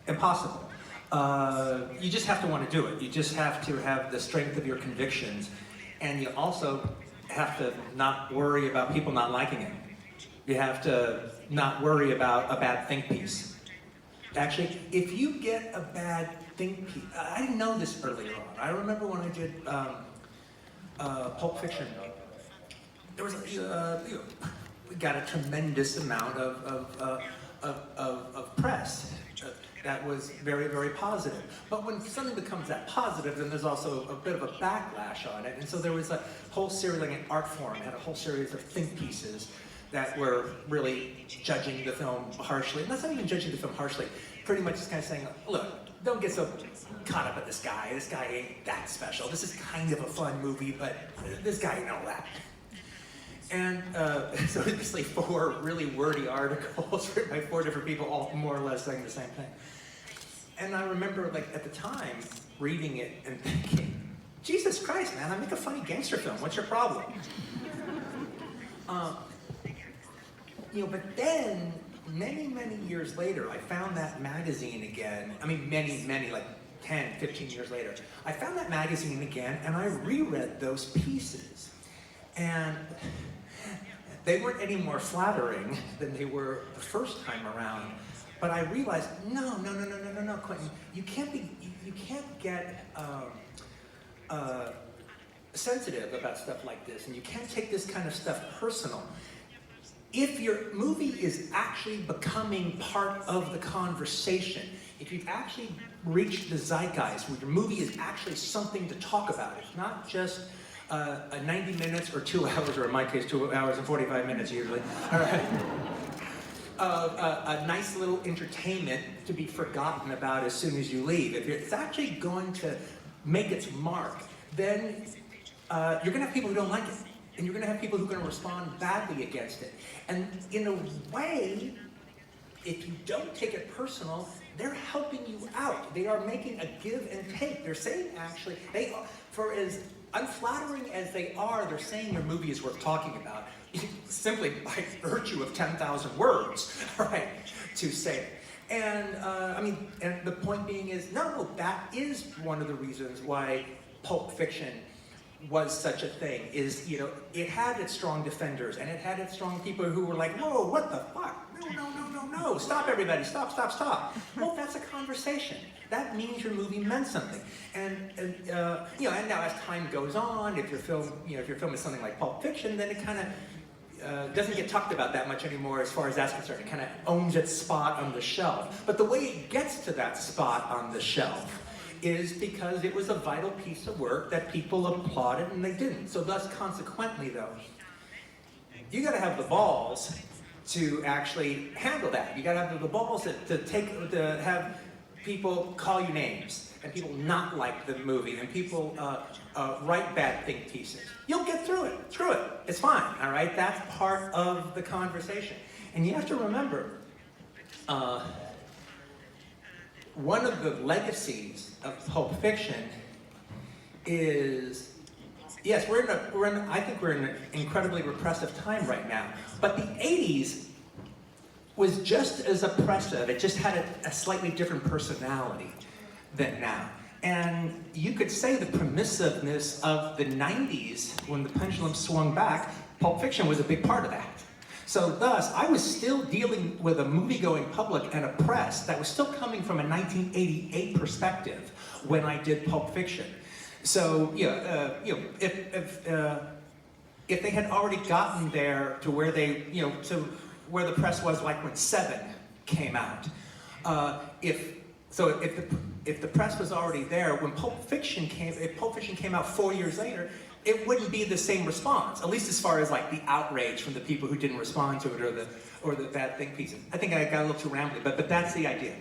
impossible. You just have to want to do it. You just have to have the strength of your convictions, and you also have to not worry about people not liking it. You have to not worry about a bad think piece. Actually, if you get a bad think piece, I didn't know this earlier on. I remember when I did Pulp Fiction, there was we got a tremendous amount of press that was very, very positive. But when something becomes that positive, then there's also a bit of a backlash on it. And so there was a whole series, like an art forum, had a whole series of think pieces that were really judging the film harshly. And that's not even judging the film harshly. Pretty much just kind of saying, look, don't get so caught up with this guy. This guy ain't that special. This is kind of a fun movie, but this guy ain't all that. And so basically 4 really wordy articles written by 4 different people, all more or less saying the same thing. And I remember, like, at the time, reading it and thinking, Jesus Christ, man, I make a funny gangster film. What's your problem? But then, many, many years later, I found that magazine again. I mean, many, like 10, 15 years later. I found that magazine again, and I reread those pieces. And they weren't any more flattering than they were the first time around. But I realized, no, Quentin, you can't get sensitive about stuff like this, and you can't take this kind of stuff personal. If your movie is actually becoming part of the conversation, if you've actually reached the zeitgeist where your movie is actually something to talk about, it's not just a 90 minutes or 2 hours, or in my case, 2 hours and 45 minutes usually, all right, a nice little entertainment to be forgotten about as soon as you leave. If it's actually going to make its mark, then you're going to have people who don't like it. And you're going to have people who are going to respond badly against it. And in a way, if you don't take it personal, they're helping you out. They are making a give and take. They're saying, actually, for as unflattering as they are, they're saying your movie is worth talking about, simply by virtue of 10,000 words, right, to say it. And, and the point being is, no, that is one of the reasons why Pulp Fiction was such a thing, is, it had its strong defenders, and it had its strong people who were like, whoa, what the fuck? No, stop everybody, stop. Well, that's a conversation. That means your movie meant something. And now as time goes on, if your film is something like Pulp Fiction, then it kind of doesn't get talked about that much anymore as far as that's concerned. It kind of owns its spot on the shelf. But the way it gets to that spot on the shelf is because it was a vital piece of work that people applauded and they didn't. So thus, consequently though, you gotta have the balls to actually handle that. You gotta have the balls to have people call you names, and people not like the movie, and people write bad think pieces. You'll get through it, it's fine, all right? That's part of the conversation. And you have to remember, one of the legacies of Pulp Fiction is, yes, I think we're in an incredibly repressive time right now, but the 80s was just as oppressive. It just had a slightly different personality than now. And you could say the permissiveness of the 90s, when the pendulum swung back, Pulp Fiction was a big part of that. So thus, I was still dealing with a movie-going public and a press that was still coming from a 1988 perspective when I did Pulp Fiction. So, if they had already gotten there to where they, to where the press was like when Seven came out, if the press was already there when Pulp Fiction came out 4 years later, it wouldn't be the same response, at least as far as like the outrage from the people who didn't respond to it or the bad think pieces. I think I got a little too rambly, but that's the idea.